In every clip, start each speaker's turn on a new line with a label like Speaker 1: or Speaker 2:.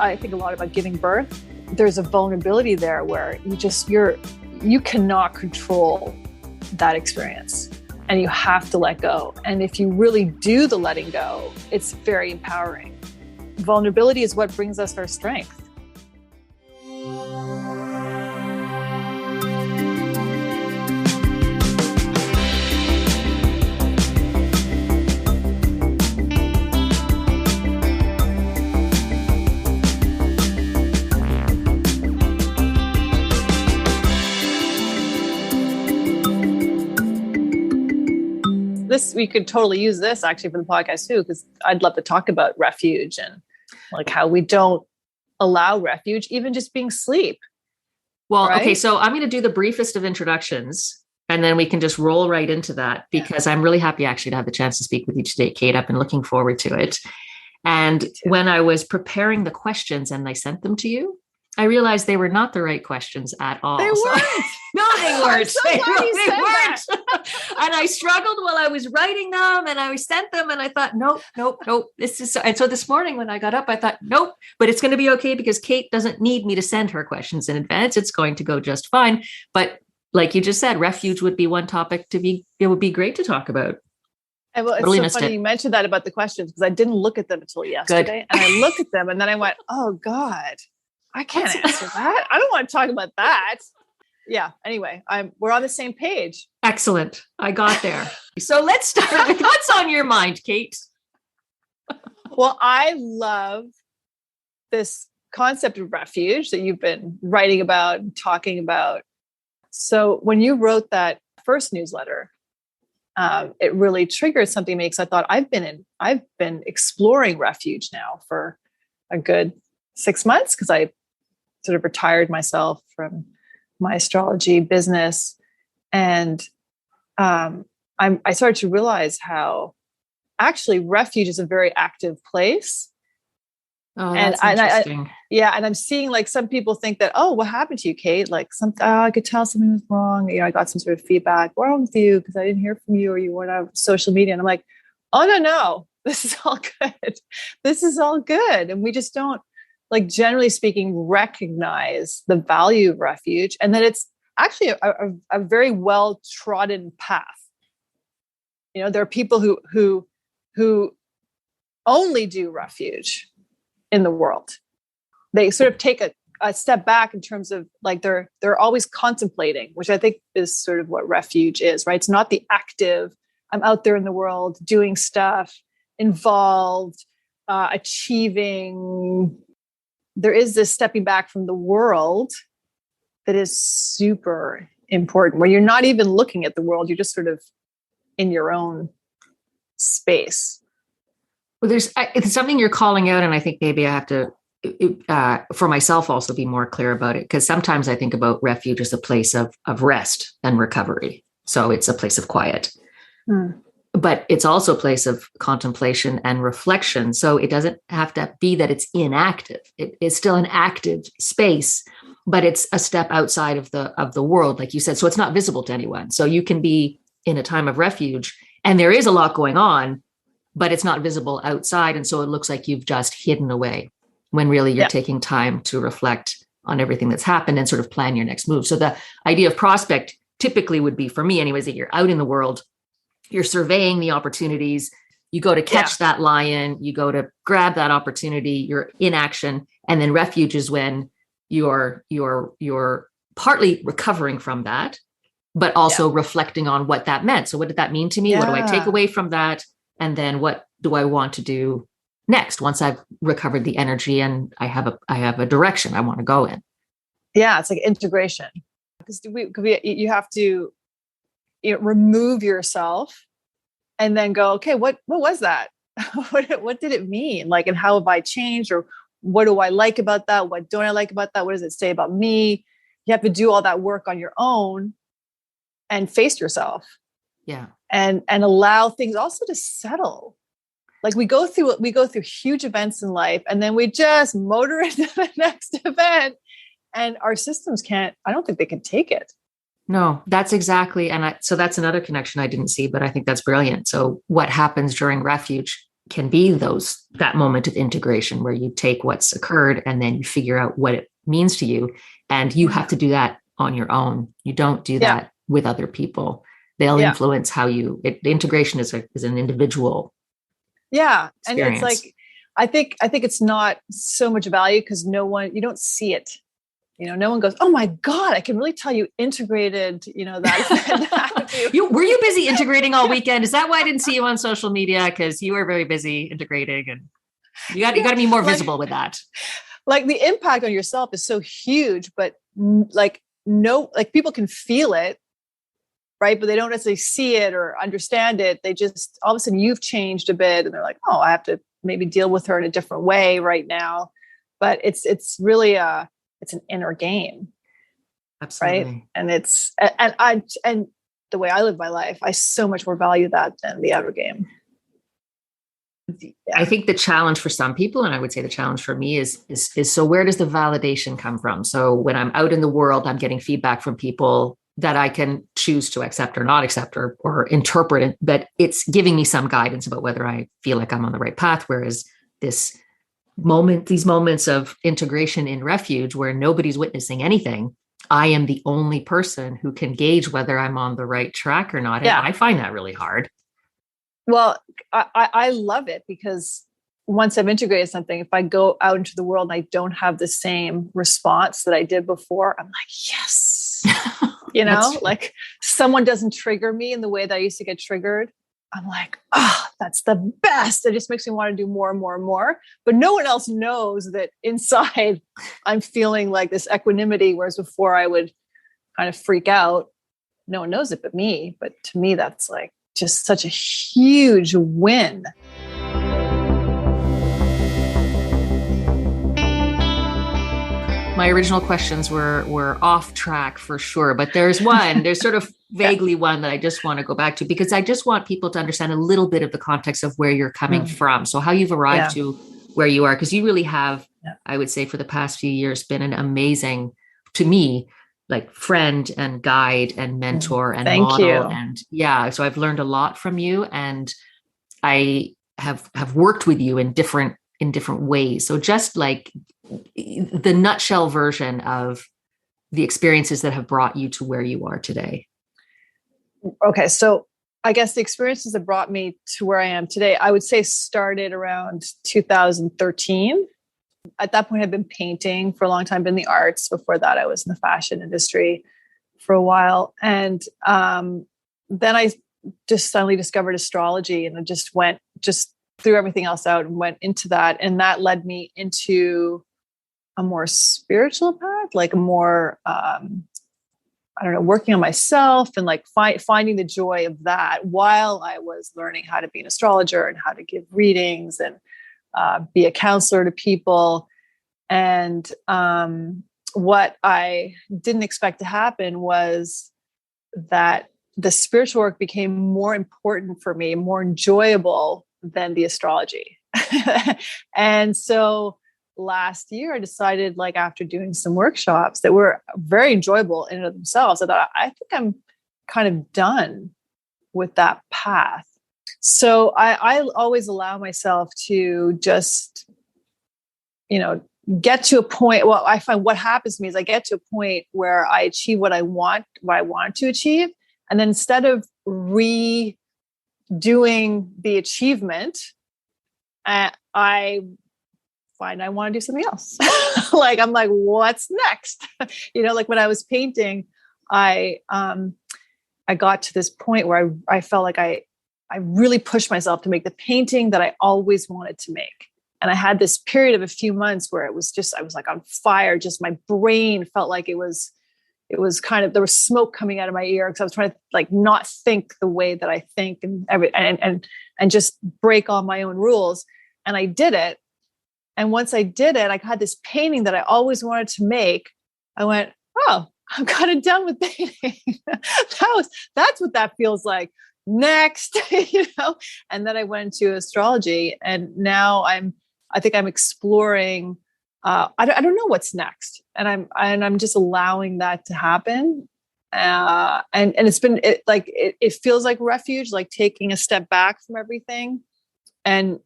Speaker 1: I think a lot about giving birth. There's a vulnerability there where you cannot control that experience and you have to let go. And if you really do the letting go, it's very empowering. Vulnerability is what brings us our strength. We could totally use this actually for the podcast too, because I'd love to talk about refuge and like how we don't allow refuge, even just being sleep.
Speaker 2: Well,
Speaker 1: right?
Speaker 2: Okay. So I'm going to do the briefest of introductions and then we can just roll right into that because I'm really happy actually to have the chance to speak with you today, Kate. I've been looking forward to it. And when I was preparing the questions and I sent them to you, I realized they were not the right questions at all.
Speaker 1: They weren't.
Speaker 2: No, they weren't.
Speaker 1: I'm so glad you said that.
Speaker 2: And I struggled while I was writing them and I sent them and I thought, nope. And so this morning when I got up, I thought, nope, but it's going to be okay because Kate doesn't need me to send her questions in advance. It's going to go just fine. But like you just said, refuge would be one topic it would be great to talk about.
Speaker 1: And well, it's
Speaker 2: totally
Speaker 1: so funny you mentioned that about the questions because I didn't look at them until yesterday. Good. And I looked at them and then I went, oh God, I can't answer that. I don't want to talk about that. Yeah. Anyway, we're on the same page.
Speaker 2: Excellent. I got there. So let's start with what's on your mind, Kate.
Speaker 1: Well, I love this concept of refuge that you've been writing about and talking about. So when you wrote that first newsletter, it really triggered something in me because I thought I've been exploring refuge now for a good 6 months because I sort of retired myself from my astrology business. And I started to realize how actually refuge is a very active place.
Speaker 2: Oh, that's interesting.
Speaker 1: And I'm seeing like some people think that, oh, what happened to you, Kate? Like I could tell something was wrong. You know, I got some sort of feedback. What's wrong with you? Because I didn't hear from you or you weren't on social media. And I'm like, oh, no, this is all good. This is all good. And we just don't, like, generally speaking, recognize the value of refuge and that it's actually a very well-trodden path. You know, there are people who only do refuge in the world. They sort of take a step back in terms of like they're always contemplating, which I think is sort of what refuge is, right? It's not the active, I'm out there in the world doing stuff, involved, achieving. There is this stepping back from the world that is super important, where you're not even looking at the world. You're just sort of in your own space.
Speaker 2: Well, it's something you're calling out. And I think maybe I have to, for myself, also be more clear about it. Because sometimes I think about refuge as a place of rest and recovery. So it's a place of quiet. But it's also a place of contemplation and reflection. So it doesn't have to be that it's inactive. It is still an active space, but it's a step outside of the world, like you said. So it's not visible to anyone. So you can be in a time of refuge and there is a lot going on, but it's not visible outside. And so it looks like you've just hidden away when really you're taking time to reflect on everything that's happened and sort of plan your next move. So the idea of prospect typically would be, for me anyways, that you're out in the world, you're surveying the opportunities, you go to catch that lion, you go to grab that opportunity, you're in action. And then refuge is when you're partly recovering from that, but also reflecting on what that meant. So what did that mean to me? What do I take away from that? And then what do I want to do next once I've recovered the energy and I have a direction I want to go in?
Speaker 1: Yeah, it's like integration. Because you have to remove yourself and then go, okay, what was that? what did it mean? Like, and how have I changed? Or what do I like about that? What don't I like about that? What does it say about me? You have to do all that work on your own and face yourself.
Speaker 2: Yeah.
Speaker 1: And allow things also to settle. Like we go through huge events in life and then we just motor into the next event and our systems I don't think they can take it.
Speaker 2: No, that's exactly. So that's another connection I didn't see, but I think that's brilliant. So what happens during refuge can be that moment of integration where you take what's occurred and then you figure out what it means to you. And you have to do that on your own. You don't do that with other people. They'll influence how the integration is an individual.
Speaker 1: Yeah.
Speaker 2: Experience.
Speaker 1: And it's like, I think it's not so much value because you don't see it. No one goes, oh my God, I can really tell you integrated, that.
Speaker 2: Were you busy integrating all weekend? Is that why I didn't see you on social media? Because you were very busy integrating, and you got to be more visible with that.
Speaker 1: Like the impact on yourself is so huge, but people can feel it, right? But they don't necessarily see it or understand it. They just, all of a sudden you've changed a bit and they're like, oh, I have to maybe deal with her in a different way right now. But it's really it's an inner game.
Speaker 2: Absolutely.
Speaker 1: Right. And the way I live my life, I so much more value that than the outer game.
Speaker 2: Yeah. I think the challenge for some people, and I would say the challenge for me is so where does the validation come from? So when I'm out in the world, I'm getting feedback from people that I can choose to accept or not accept or interpret it, but it's giving me some guidance about whether I feel like I'm on the right path. Whereas these moments of integration in refuge where nobody's witnessing anything, I am the only person who can gauge whether I'm on the right track or not. And I find that really hard.
Speaker 1: Well, I love it because once I've integrated something, if I go out into the world and I don't have the same response that I did before, I'm like, yes, like someone doesn't trigger me in the way that I used to get triggered. I'm like, that's the best. It just makes me want to do more and more and more. But no one else knows that inside I'm feeling like this equanimity, whereas before I would kind of freak out. No one knows it but me. But to me, that's like just such a huge win.
Speaker 2: My original questions were off track for sure, but there's sort of vaguely one that I just want to go back to because I just want people to understand a little bit of the context of where you're coming from. So how you've arrived to where you are, because you really have, I would say for the past few years, been an amazing, to me, like friend and guide and mentor and model. And so I've learned a lot from you and I have worked with you in different ways. So just like the nutshell version of the experiences that have brought you to where you are today.
Speaker 1: Okay. So I guess the experiences that brought me to where I am today, I would say started around 2013. At that point, I'd been painting for a long time, been in the arts. Before that, I was in the fashion industry for a while. And then I just suddenly discovered astrology and I just threw everything else out and went into that. And that led me into a more spiritual path, like a more, working on myself and like finding the joy of that while I was learning how to be an astrologer and how to give readings and be a counselor to people. And what I didn't expect to happen was that the spiritual work became more important for me, more enjoyable than the astrology. And so last year I decided, like after doing some workshops that were very enjoyable in and of themselves, I thought, I think I'm kind of done with that path. So I always allow myself to just, get to a point. Well, I find what happens to me is I get to a point where I achieve what I want to achieve. And then instead of redoing the achievement, I find I want to do something else. Like, I'm like, what's next? Like when I was painting, I got to this point where I felt like I really pushed myself to make the painting that I always wanted to make. And I had this period of a few months where it was just, I was like on fire. Just my brain felt like it was kind of, there was smoke coming out of my ear because I was trying to like not think the way that I think and just break all my own rules. And I did it. And once I did it, I had this painting that I always wanted to make. I went, oh, I'm kind of done with painting. That's what that feels like. Next, and then I went to astrology and now I think I'm exploring, I don't know what's next. And I'm just allowing that to happen. And it's been it feels like refuge, like taking a step back from everything and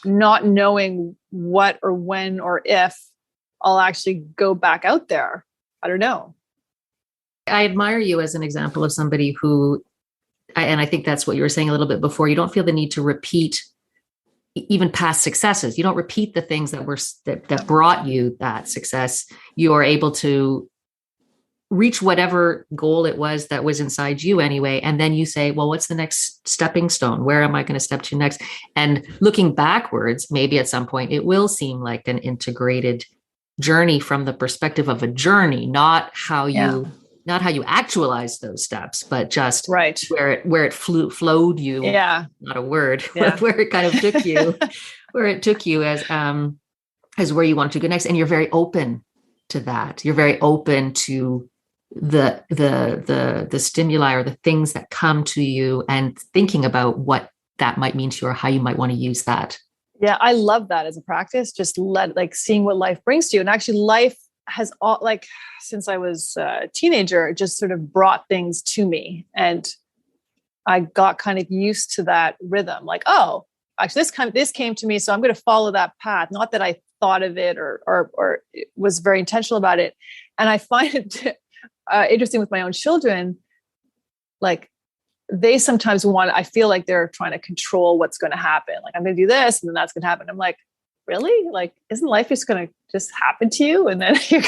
Speaker 1: not knowing what or when or if I'll actually go back out there. I don't know.
Speaker 2: I admire you as an example of somebody who, and I think that's what you were saying a little bit before, you don't feel the need to repeat even past successes. You don't repeat the things that brought you that success. You are able to reach whatever goal it was that was inside you anyway. And then you say, well, what's the next stepping stone? Where am I going to step to next? And looking backwards, maybe at some point it will seem like an integrated journey from the perspective of a journey, not how you actualize those steps, but just
Speaker 1: right
Speaker 2: where it flowed you.
Speaker 1: Yeah.
Speaker 2: Not a word, where it kind of took you, where it took you as where you want to go next. And you're very open to that. You're very open to the stimuli or the things that come to you and thinking about what that might mean to you or how you might want to use that.
Speaker 1: Yeah. I love that as a practice, just seeing what life brings to you. And actually life has all, like, since I was a teenager, just sort of brought things to me. And I got kind of used to that rhythm. Like, oh, actually this came to me, so I'm going to follow that path. Not that I thought of it or was very intentional about it. And I find it interesting with my own children. Like, they sometimes I feel like they're trying to control what's going to happen. Like, I'm going to do this and then that's going to happen. I'm like, really? Like, isn't life just going to just happen to you? And then you're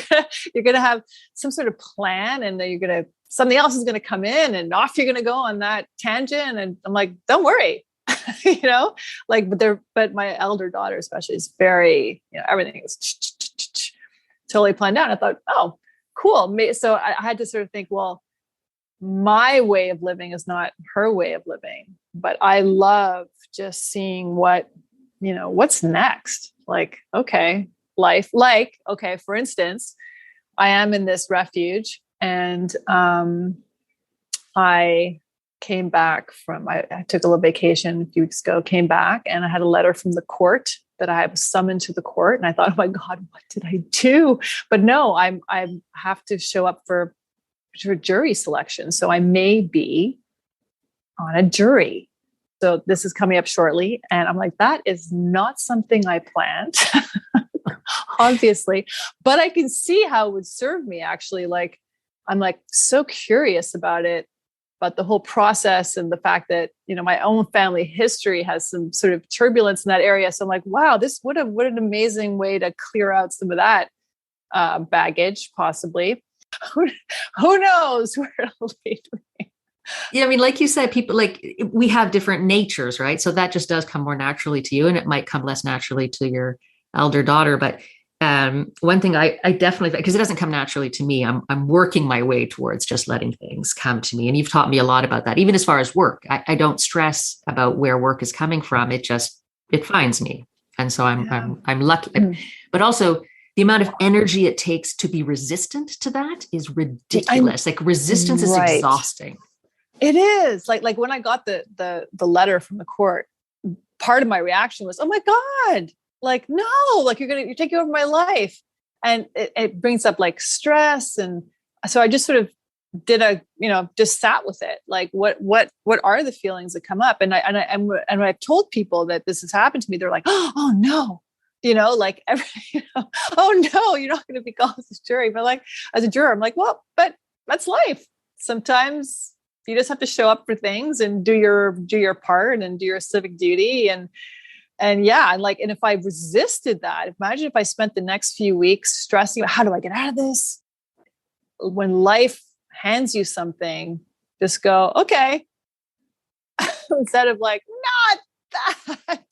Speaker 1: going to have some sort of plan, and then something else is going to come in and off you're going to go on that tangent. And I'm like, don't worry, like, but my elder daughter especially is very, everything is totally planned out. I thought, oh, cool. So I had to sort of think, well, my way of living is not her way of living, but I love just seeing what's next. Like, okay, life, like, okay, for instance, I am in this refuge, and I came back I took a little vacation a few weeks ago, came back, and I had a letter from the court that I was summoned to the court. And I thought, oh my God, what did I do? But no, I have to show up for jury selection. So I may be on a jury. So this is coming up shortly. And I'm like, that is not something I planned, obviously, but I can see how it would serve me actually. Like, I'm like so curious about it, about the whole process and the fact that, my own family history has some sort of turbulence in that area. So I'm like, wow, what an amazing way to clear out some of that baggage, possibly. Who knows where it'll lead me.
Speaker 2: Yeah, I mean, like you said, people, like, we have different natures, right? So that just does come more naturally to you, and it might come less naturally to your elder daughter. But one thing I definitely, because it doesn't come naturally to me, I'm working my way towards just letting things come to me. And you've taught me a lot about that. Even as far as work, I don't stress about where work is coming from. It finds me. And so I'm lucky. But also, the amount of energy it takes to be resistant to that is ridiculous. Like, resistance is exhausting.
Speaker 1: It is. Like when I got the letter from the court, part of my reaction was, oh my God, like, no, like, you're taking over my life. And it brings up like stress. And so I just sort of did just sat with it. Like, what are the feelings that come up? And when I've told people that this has happened to me, they're like, oh no. Like oh no, you're not going to be called as a jury. But like, as a juror, I'm like, well, but that's life. Sometimes you just have to show up for things and do your part and do your civic duty. And like, and if I resisted that, imagine if I spent the next few weeks stressing, how do I get out of this? When life hands you something, just go, okay. Instead of like, not that.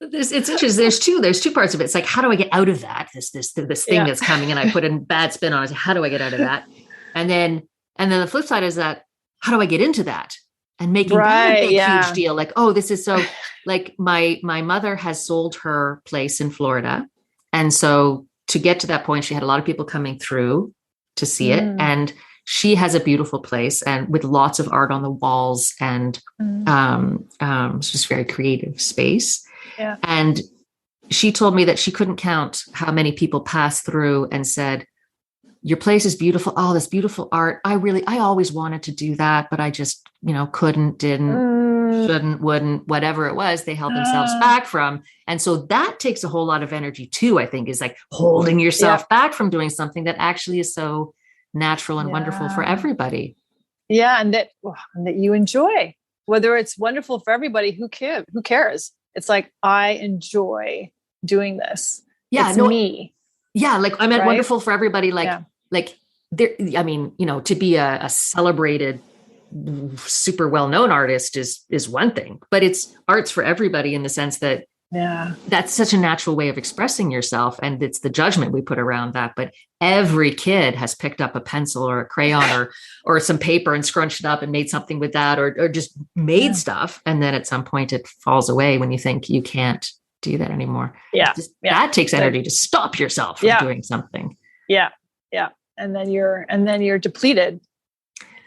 Speaker 2: It's interesting. There's two parts of it. It's like, how do I get out of that? This thing that's coming, and I put a bad spin on it. How do I get out of that? And then the flip side is that, how do I get into that? And making that a big, huge deal. Like, oh, this is so, like, my mother has sold her place in Florida. And so to get to that point, she had a lot of people coming through to see it. And she has a beautiful place, and with lots of art on the walls, and it's just very creative space. Yeah. And she told me that she couldn't count how many people passed through and said, your place is beautiful. Oh, this beautiful art. I always wanted to do that, but I just, didn't. shouldn't, wouldn't, whatever it was, they held themselves back from. And so that takes a whole lot of energy too, I think, is like holding yourself back from doing something that actually is so natural and wonderful for everybody.
Speaker 1: Yeah. And that you enjoy, whether it's wonderful for everybody, who cares? It's like, I enjoy doing this.
Speaker 2: Yeah.
Speaker 1: It's me.
Speaker 2: Yeah. Like I meant wonderful for everybody. Like there, I mean, to be a celebrated, super well-known artist is one thing, but art's for everybody in the sense that that's such a natural way of expressing yourself. And it's the judgment we put around that. But every kid has picked up a pencil or a crayon or some paper and scrunched it up and made something with that, or just made stuff. And then at some point it falls away when you think you can't do that anymore. That takes energy to stop yourself from doing something. Yeah.
Speaker 1: And then you're depleted.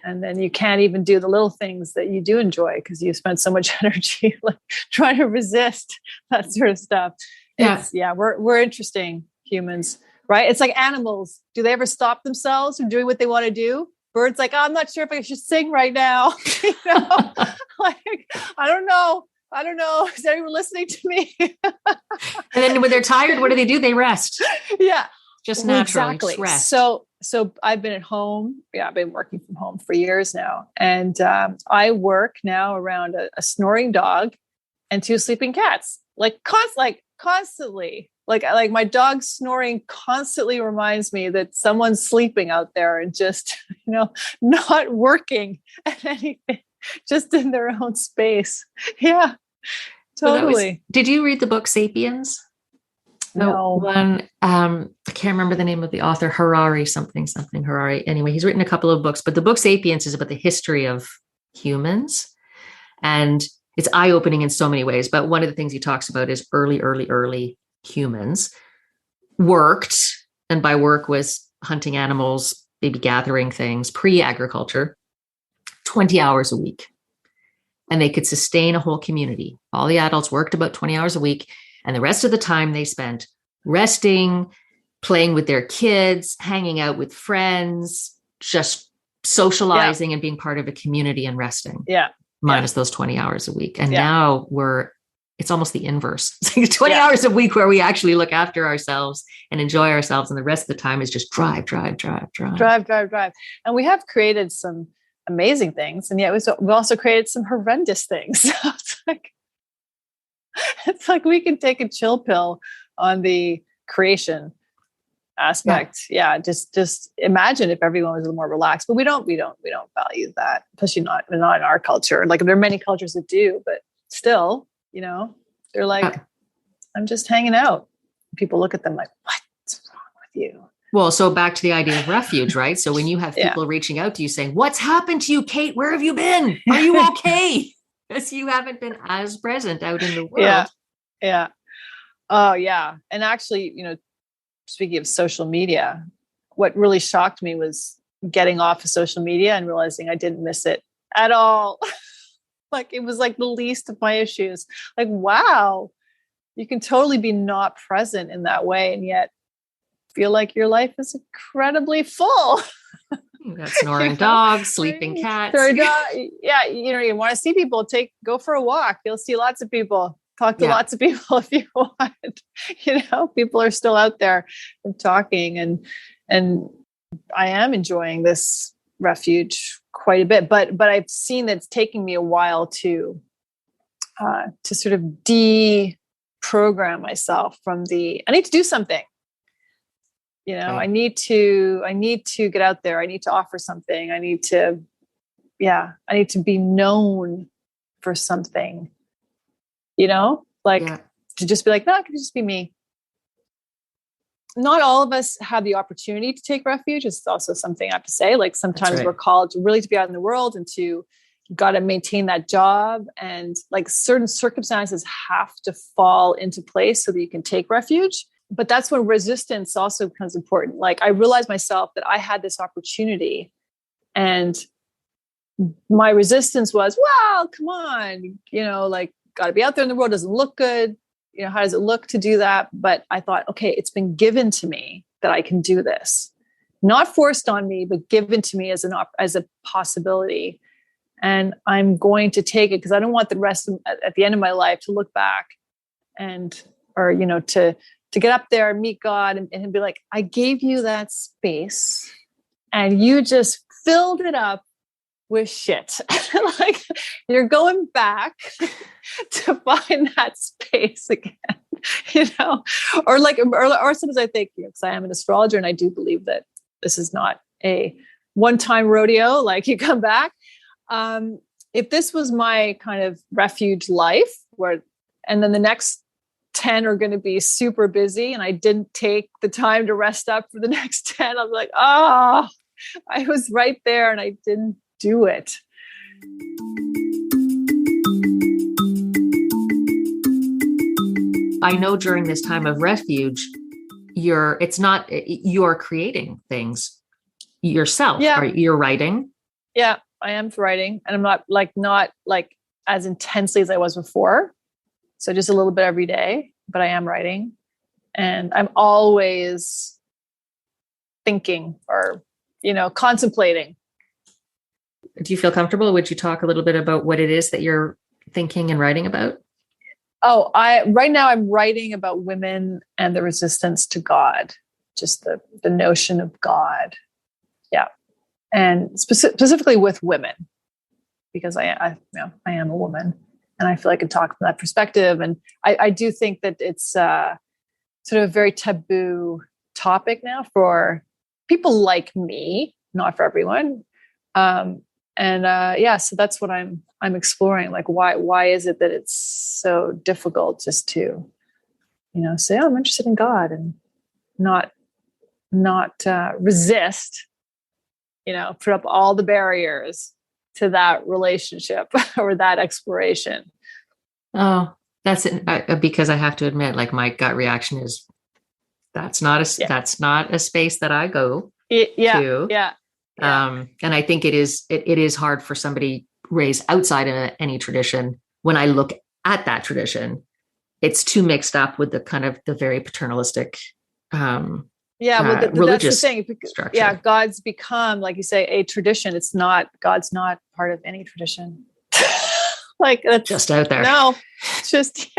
Speaker 1: And then you can't even do the little things that you do enjoy because you spend so much energy like trying to resist that sort of stuff. We're interesting humans, right? It's like animals. Do they ever stop themselves from doing what they want to do? Birds like, I'm not sure if I should sing right now. Like, I don't know. Is anyone listening to me?
Speaker 2: And then when they're tired, what do? They rest.
Speaker 1: Yeah.
Speaker 2: Just naturally.
Speaker 1: Exactly.
Speaker 2: Just rest.
Speaker 1: So I've been at home. Yeah, I've been working from home for years now. And I work now around a snoring dog and 2 sleeping cats, constantly. Like my dog snoring constantly reminds me that someone's sleeping out there and just, not working at anything, just in their own space. Yeah, totally.
Speaker 2: Did you read the book Sapiens?
Speaker 1: No.
Speaker 2: One, I can't remember the name of the author, Harari, something Harari. Anyway, he's written a couple of books, but the book Sapiens is about the history of humans. And it's eye-opening in so many ways. But one of the things he talks about is early humans worked. And by work was hunting animals, maybe gathering things, pre-agriculture, 20 hours a week. And they could sustain a whole community. All the adults worked about 20 hours a week. And the rest of the time they spent resting, playing with their kids, hanging out with friends, just socializing and being part of a community and resting. Yeah. Minus those 20 hours a week. And now it's almost the inverse. It's like 20 hours a week where we actually look after ourselves and enjoy ourselves. And the rest of the time is just drive.
Speaker 1: And we have created some amazing things. And yet we've also created some horrendous things. It's like we can take a chill pill on the creation aspect. Yeah. Just imagine if everyone was a little more relaxed, but we don't value that, especially not in our culture. Like there are many cultures that do, but still, they're like, I'm just hanging out. People look at them like, what's wrong with you?
Speaker 2: Well, so back to the idea of refuge, right? So when you have people reaching out to you saying, what's happened to you, Kate? Where have you been? Are you okay? Because you haven't been as present out in the world.
Speaker 1: Yeah. Oh, yeah. And actually, speaking of social media, what really shocked me was getting off of social media and realizing I didn't miss it at all. Like it was like the least of my issues. Like, wow, you can totally be not present in that way and yet feel like your life is incredibly full.
Speaker 2: You got snoring dogs, sleeping cats.
Speaker 1: Yeah. You want to see people, go for a walk. You'll see lots of people, talk to lots of people if you want. People are still out there and talking and I am enjoying this refuge quite a bit, but I've seen that it's taking me a while to sort of deprogram myself from I need to do something. I need to get out there. I need to offer something. I need to be known for something, to just be like, no, it can just be me. Not all of us have the opportunity to take refuge. It's also something I have to say, like sometimes we're called to really to be out in the world and to got to maintain that job. And like certain circumstances have to fall into place so that you can take refuge. But that's when resistance also becomes important. Like I realized myself that I had this opportunity and my resistance was, well, come on, got to be out there in the world. Doesn't look good. How does it look to do that? But I thought, okay, it's been given to me that I can do this, not forced on me, but given to me as a possibility. and I'm going to take it because I don't want the rest of, at the end of my life to look back and, or, to get up there and meet God and be like, I gave you that space and you just filled it up with shit. Like you're going back to find that space again, or sometimes I think, because I am an astrologer and I do believe that this is not a one-time rodeo, like you come back. If this was my kind of refuge life and then the next 10 are going to be super busy and I didn't take the time to rest up for the next 10, I was like, I was right there and I didn't do it.
Speaker 2: I know during this time of refuge, you're creating things yourself.
Speaker 1: Yeah.
Speaker 2: You're writing.
Speaker 1: Yeah, I am writing, and I'm not like as intensely as I was before. So just a little bit every day, but I am writing, and I'm always thinking or, contemplating.
Speaker 2: Do you feel comfortable? Would you talk a little bit about what it is that you're thinking and writing about?
Speaker 1: Oh, right now I'm writing about women and the resistance to God, just the notion of God. Yeah. And specifically with women, because I am a woman and I feel I can talk from that perspective. And I do think that it's sort of a very taboo topic now for people like me, not for everyone. So that's what I'm exploring. Like, why is it that it's so difficult just to, say, I'm interested in God and not resist, put up all the barriers to that relationship or that exploration.
Speaker 2: Oh, that's it. Because I have to admit, like my gut reaction is that's not a space that I go to.
Speaker 1: Yeah.
Speaker 2: And I think it is hard for somebody raised outside of any tradition. When I look at that tradition, it's too mixed up with the kind of the very paternalistic, religious
Speaker 1: that's the thing.
Speaker 2: structure.
Speaker 1: Yeah, God's become, like you say, a tradition. God's not part of any tradition. Like that's
Speaker 2: just out there.
Speaker 1: No, it's just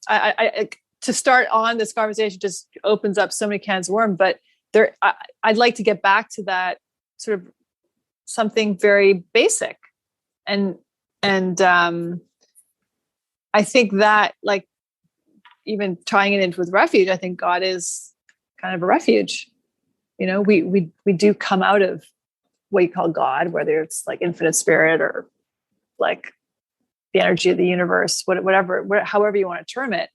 Speaker 1: I to start on this conversation just opens up so many cans of worms, but I'd like to get back to that sort of something very basic. And I think that, like, even tying it into with refuge, I think God is kind of a refuge. We do come out of what you call God, whether it's like infinite spirit or like the energy of the universe, however you want to term it.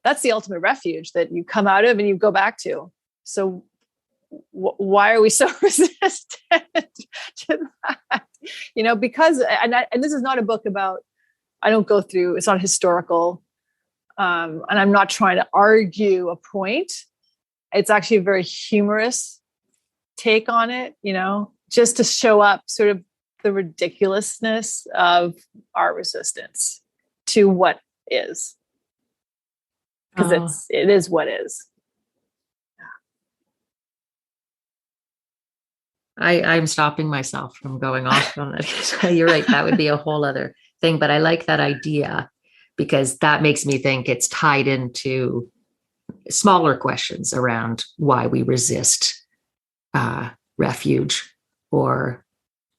Speaker 1: That's the ultimate refuge that you come out of and you go back to. So why are we so resistant to that? Because, and this is not a book about, I don't go through, it's not historical. And I'm not trying to argue a point. It's actually a very humorous take on it, just to show up sort of the ridiculousness of our resistance to what is. Because it is what is.
Speaker 2: I'm stopping myself from going off on it. You're right. That would be a whole other thing. But I like that idea because that makes me think it's tied into smaller questions around why we resist refuge, or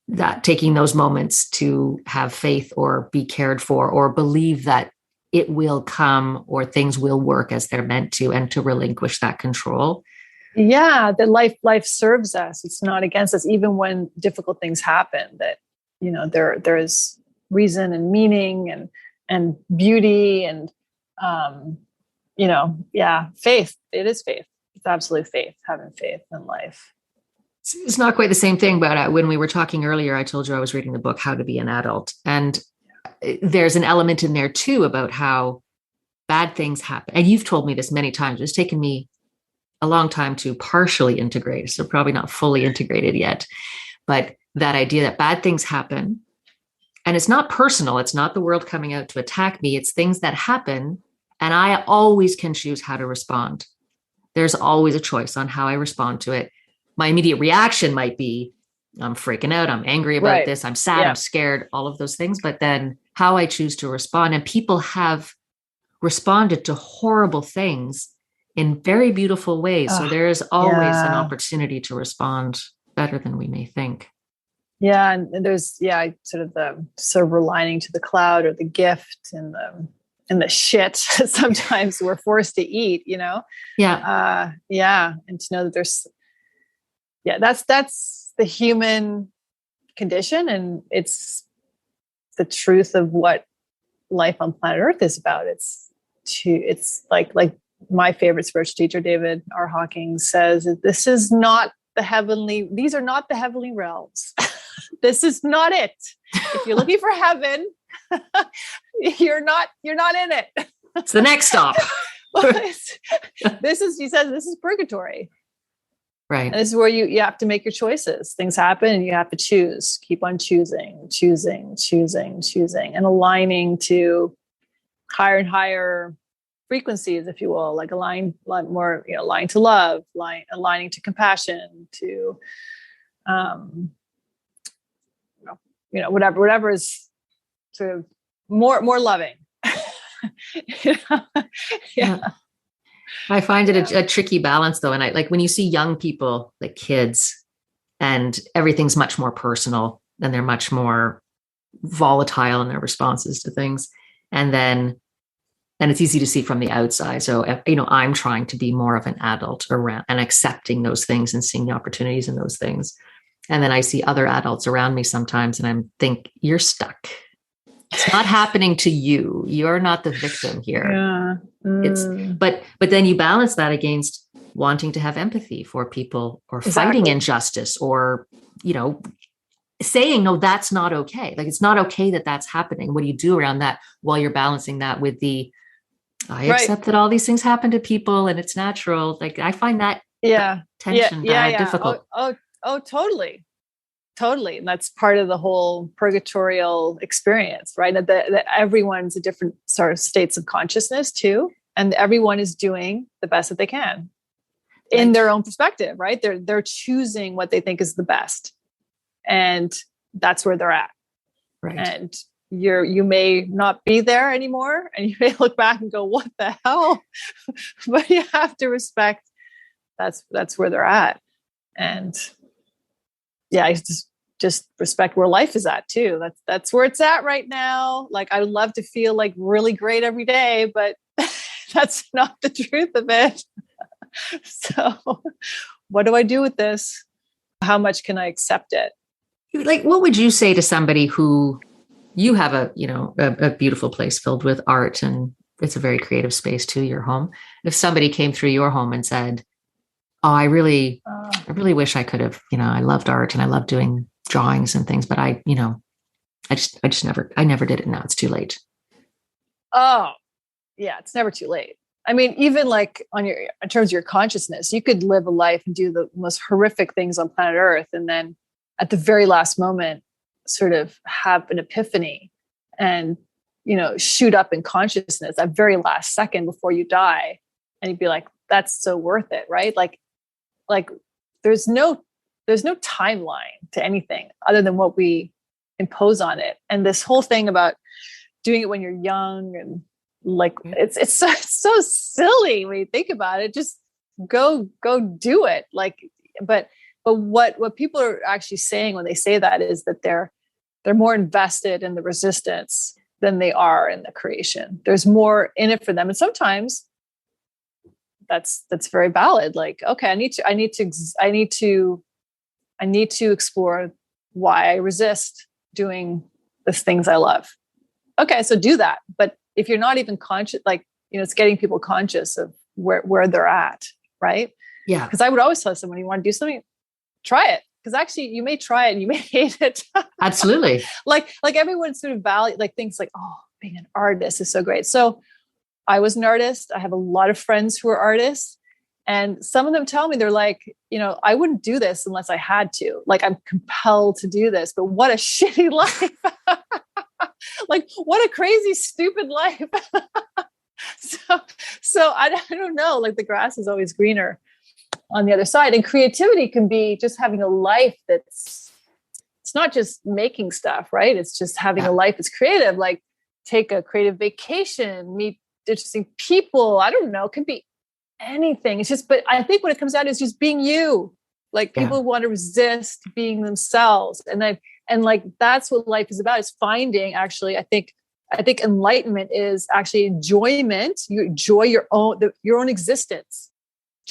Speaker 2: that taking those moments to have faith or be cared for or believe that it will come or things will work as they're meant to, and to relinquish that control.
Speaker 1: Yeah, that life serves us. It's not against us, even when difficult things happen. That there is reason and meaning and beauty and faith. It is faith. It's absolutely faith. Having faith in life.
Speaker 2: It's not quite the same thing, but when we were talking earlier, I told you I was reading the book How to Be an Adult, and there's an element in there too about how bad things happen. And you've told me this many times. It's taken me a long time to partially integrate, so probably not fully integrated yet. But that idea that bad things happen, and it's not personal. It's not the world coming out to attack me. It's things that happen, and I always can choose how to respond. There's always a choice on how I respond to it. my immediate reaction might be, I'm freaking out. I'm angry about
Speaker 1: Right.
Speaker 2: this. I'm sad.
Speaker 1: Yeah.
Speaker 2: I'm scared, all of those things. But then how I choose to respond, and people have responded to horrible things in very beautiful ways. So there is always an
Speaker 1: Yeah.
Speaker 2: opportunity to respond better than we may think.
Speaker 1: Yeah. And there's, sort of the silver lining to the cloud, or the gift and the shit sometimes we're forced to eat,
Speaker 2: Yeah.
Speaker 1: And to know that that's the human condition. And it's the truth of what life on planet Earth is about. It's like my favorite spiritual teacher, David R. Hawking, says, these are not the heavenly realms. This is not it. If you're looking for heaven, you're not in it.
Speaker 2: It's the next stop.
Speaker 1: He says, this is purgatory.
Speaker 2: Right.
Speaker 1: And this is where you have to make your choices. Things happen and you have to choose, keep on choosing, and aligning to higher and higher frequencies, if you will, like aligning to love, aligning to compassion, to, whatever is sort of more loving.
Speaker 2: Yeah. I find it a tricky balance though. And I like when you see young people, like kids, and everything's much more personal and they're much more volatile in their responses to things. And it's easy to see from the outside. So, I'm trying to be more of an adult around and accepting those things and seeing the opportunities in those things. And then I see other adults around me sometimes and I think, you're stuck. It's not happening to you. You're not the victim here.
Speaker 1: Yeah.
Speaker 2: But then you balance that against wanting to have empathy for people, or fighting injustice, or, saying, no, that's not okay. Like, it's not okay that that's happening. What do you do around that while you're balancing that with I accept that all these things happen to people and it's natural. Like, I find that tension difficult.
Speaker 1: Oh, totally. Totally. And that's part of the whole purgatorial experience, right? That everyone's a different sort of states of consciousness too. And everyone is doing the best that they can in their own perspective, right? They're choosing what they think is the best. And that's where they're at.
Speaker 2: Right.
Speaker 1: And you may not be there anymore, and you may look back and go, what the hell? But you have to respect that's where they're at. And I just respect where life is at too. That's where it's at right now. Like, I would love to feel like really great every day, but that's not the truth of it. So what do I do with this? How much can I accept it?
Speaker 2: Like, what would you say to somebody who, you have a beautiful place filled with art, and it's a very creative space too, your home. If somebody came through your home and said, oh, I really wish I could have, I loved art and I love doing drawings and things, but I never did it. Now it's too late.
Speaker 1: Oh, yeah. It's never too late. I mean, even like in terms of your consciousness, you could live a life and do the most horrific things on planet Earth. And then at the very last moment, sort of have an epiphany and, shoot up in consciousness that very last second before you die. And you'd be like, that's so worth it. Right. Like there's no timeline to anything other than what we impose on it. And this whole thing about doing it when you're young, and like, it's so silly when you think about it. Just go do it. Like, but what people are actually saying when they say that is that they're more invested in the resistance than they are in the creation. There's more in it for them. And sometimes that's very valid. Like, okay, I need to explore why I resist doing the things I love. Okay, so do that. But if you're not even conscious, like, it's getting people conscious of where they're at, right?
Speaker 2: Yeah.
Speaker 1: Because I would always tell someone, you want to do something, try it. Because actually, you may try it and you may hate it.
Speaker 2: Absolutely.
Speaker 1: like everyone sort of thinks like, oh, being an artist is so great. So I was an artist. I have a lot of friends who are artists. And some of them tell me, they're like, I wouldn't do this unless I had to. Like, I'm compelled to do this, but what a shitty life. Like, what a crazy, stupid life. So I don't know. Like, the grass is always greener. on the other side. And creativity can be just having a life it's not just making stuff, right? It's just having a life that's creative, like take a creative vacation, meet interesting people. I don't know. It could be anything. It's just, but I think what it comes down to is just being you. Like people want to resist being themselves. And like, that's what life is about, is finding, actually, I think enlightenment is actually enjoyment. You enjoy your own existence.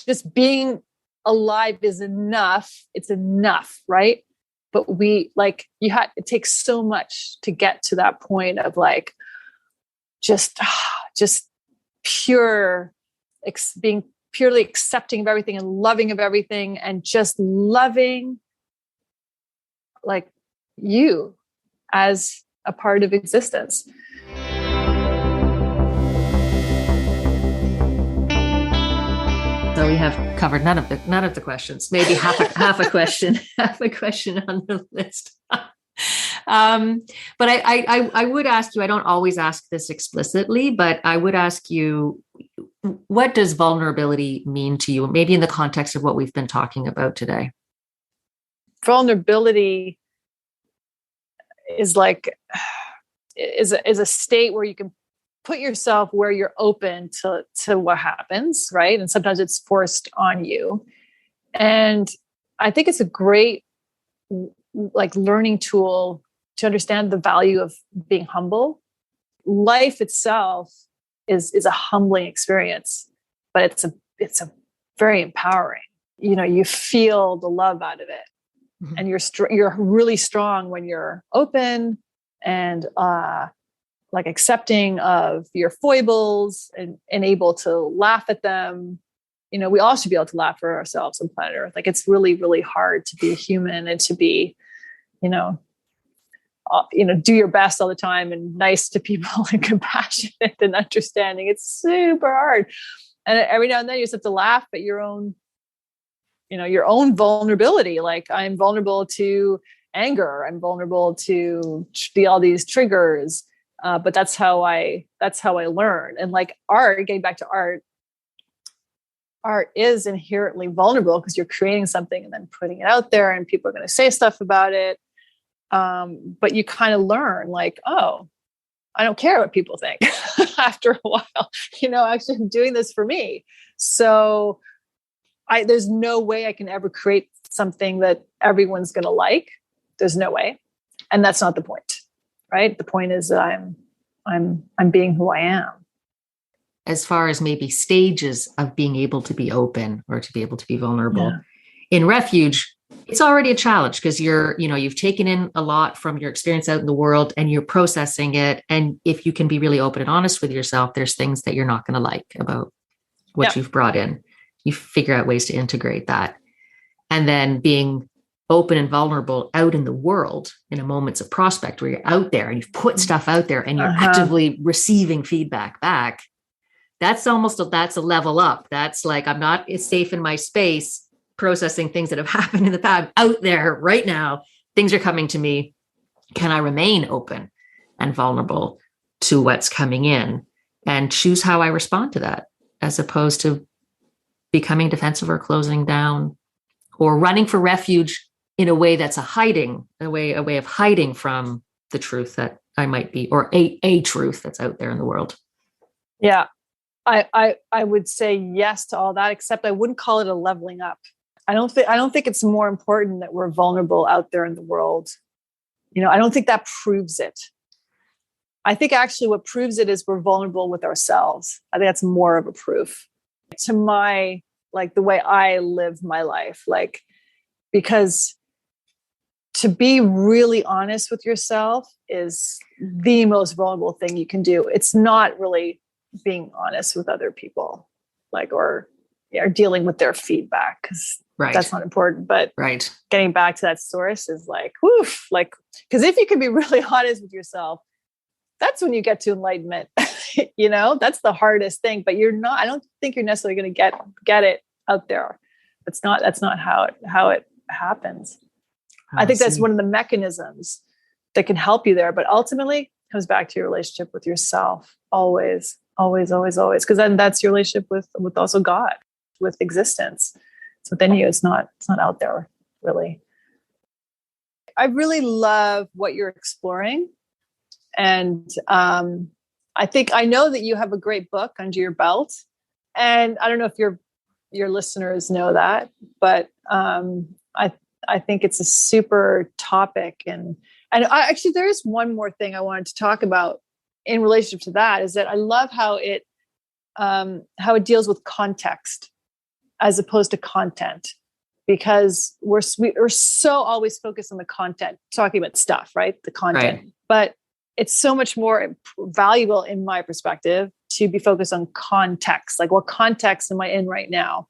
Speaker 1: Just being alive is enough. It's enough, right? But it takes so much to get to that point of like, just pure, being purely accepting of everything and loving of everything, and just loving like you as a part of existence.
Speaker 2: So we have covered none of the questions. Maybe half a question on the list. But I would ask you. I don't always ask this explicitly, but I would ask you, what does vulnerability mean to you? Maybe in the context of what we've been talking about today.
Speaker 1: Vulnerability is like is a state where you can put yourself where you're open to what happens, right? And sometimes it's forced on you. And I think it's a great like learning tool to understand the value of being humble. Life itself is a humbling experience, but it's a very empowering. You know, you feel the love out of it, mm-hmm. and you're really strong when you're open and like accepting of your foibles and able to laugh at them. You know, we all should be able to laugh for ourselves on planet Earth. Like, it's really, really hard to be a human and to be, do your best all the time and nice to people and compassionate and understanding. It's super hard. And every now and then you just have to laugh at your own vulnerability. Like, I'm vulnerable to anger. I'm vulnerable to all these triggers. But that's how I learn. And like art, getting back to art is inherently vulnerable because you're creating something and then putting it out there and people are going to say stuff about it. But you kind of learn like, oh, I don't care what people think after a while, actually I'm doing this for me. So there's no way I can ever create something that everyone's going to like. There's no way. And that's not the point, right? The point is that I'm being who I am.
Speaker 2: As far as maybe stages of being able to be open or to be able to be vulnerable. Yeah. In refuge, it's already a challenge because you've taken in a lot from your experience out in the world and you're processing it. And if you can be really open and honest with yourself, there's things that you're not going to like about what you've brought in. You figure out ways to integrate that. And then being open and vulnerable out in the world in a moments of prospect where you're out there and you've put stuff out there and you're actively receiving feedback back. That's a level up. That's like, I'm not safe in my space processing things that have happened in the past. Out there right now, things are coming to me. Can I remain open and vulnerable to what's coming in and choose how I respond to that, as opposed to becoming defensive or closing down or running for refuge in a way that's a way of hiding from the truth that I might be, or a truth that's out there in the world.
Speaker 1: Yeah. I would say yes to all that, except I wouldn't call it a leveling up. I don't think it's more important that we're vulnerable out there in the world. I don't think that proves it. I think actually what proves it is we're vulnerable with ourselves. I think that's more of a proof to my, like, the way I live my life. Like, because to be really honest with yourself is the most vulnerable thing you can do. It's not really being honest with other people, like, or dealing with their feedback, because that's not important. But getting back to that source is like, woof, like, because if you can be really honest with yourself, that's when you get to enlightenment. That's the hardest thing. But I don't think you're necessarily going to get it out there. That's not how it happens. I think that's one of the mechanisms that can help you there. But ultimately, it comes back to your relationship with yourself. Always, always, always, always. Because then that's your relationship with also God, with existence. It's within you. It's not out there really. I really love what you're exploring. And I know that you have a great book under your belt. And I don't know if your listeners know that, but I think it's a super topic. And actually, there is one more thing I wanted to talk about in relationship to that, is that I love how it deals with context as opposed to content, because we're so always focused on the content, talking about stuff, right? The content, right. But it's so much more valuable in my perspective to be focused on context. Like, what context am I in right now?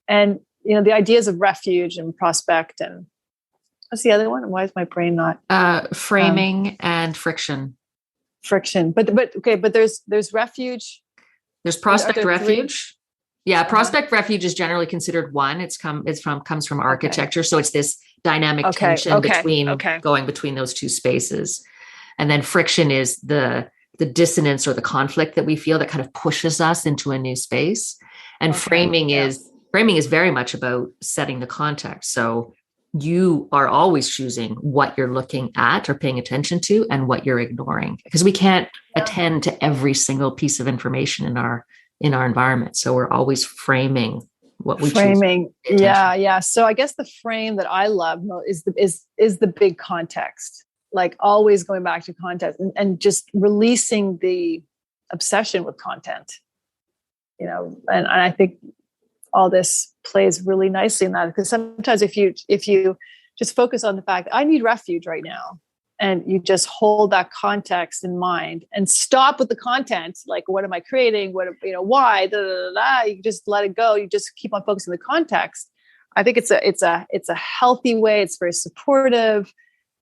Speaker 1: And, the ideas of refuge and prospect, and what's the other one? And why is my brain not?
Speaker 2: Framing and friction.
Speaker 1: Friction. But okay, but there's refuge.
Speaker 2: There's prospect refuge. Yeah. Prospect refuge is generally considered one. Comes from architecture. Okay. So it's this dynamic tension between going between those two spaces. And then friction is the dissonance or the conflict that we feel that kind of pushes us into a new space. And framing is very much about setting the context. So you are always choosing what you're looking at or paying attention to and what you're ignoring, because we can't attend to every single piece of information in our environment. So we're always framing what we choose.
Speaker 1: Yeah. So I guess the frame that I love is the big context, like always going back to context and just releasing the obsession with content, and I think all this plays really nicely in that, because sometimes if you just focus on the fact that I need refuge right now, and you just hold that context in mind and stop with the content, like, what am I creating? Why? You just let it go. You just keep on focusing on the context. I think it's a healthy way. It's very supportive.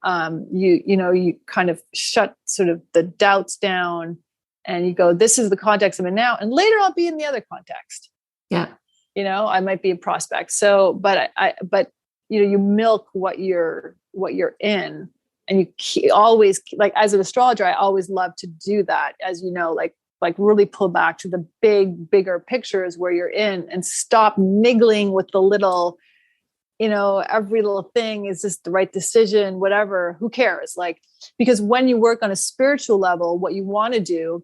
Speaker 1: You kind of shut sort of the doubts down, and you go, this is the context I'm in now, and later I'll be in the other context.
Speaker 2: Yeah.
Speaker 1: I might be a prospect. So, but you milk what you're in, and you always, like, as an astrologer, I always love to do that, as like really pull back to the bigger pictures where you're in, and stop niggling with the little, every little thing. Is this the right decision? Whatever, who cares? Like, because when you work on a spiritual level, what you want to do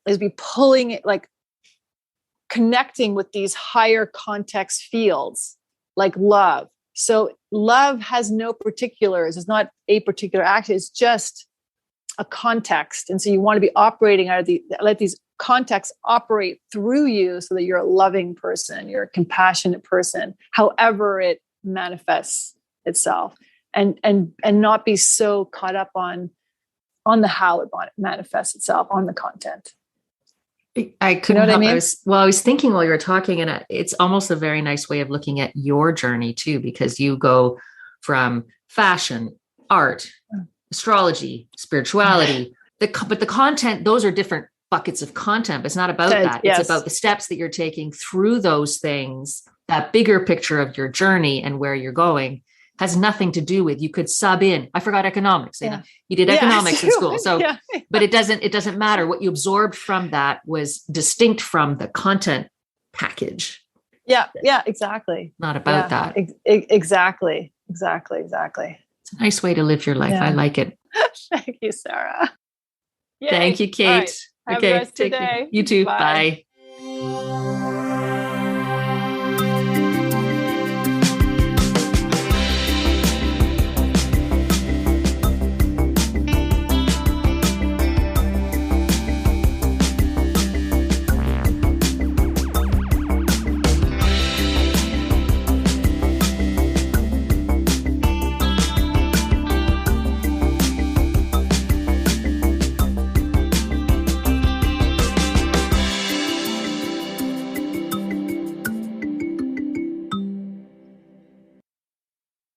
Speaker 1: is be pulling it, like, connecting with these higher context fields, like love. So love has no particulars. It's not a particular action. It's just a context. And so you want to be operating out of let these contexts operate through you, so that you're a loving person, you're a compassionate person, however it manifests itself, and not be so caught up on the how it manifests itself, on the content.
Speaker 2: I couldn't help. I was thinking while you were talking, and it's almost a very nice way of looking at your journey too, because you go from fashion, art, astrology, spirituality, but the content, those are different buckets of content. But it's not about that. Yes. It's about the steps that you're taking through those things. That bigger picture of your journey and where you're going has nothing to do with, you could sub in, I forgot economics. Yeah. You did economics in school. So, but it doesn't matter. What you absorbed from that was distinct from the content package.
Speaker 1: Yeah, exactly.
Speaker 2: Not about that.
Speaker 1: Exactly. It's
Speaker 2: a nice way to live your life. Yeah. I like it.
Speaker 1: Thank you, Sarah.
Speaker 2: Yay. Thank you, Kate.
Speaker 1: Right. Have a nice day.
Speaker 2: You too. Bye.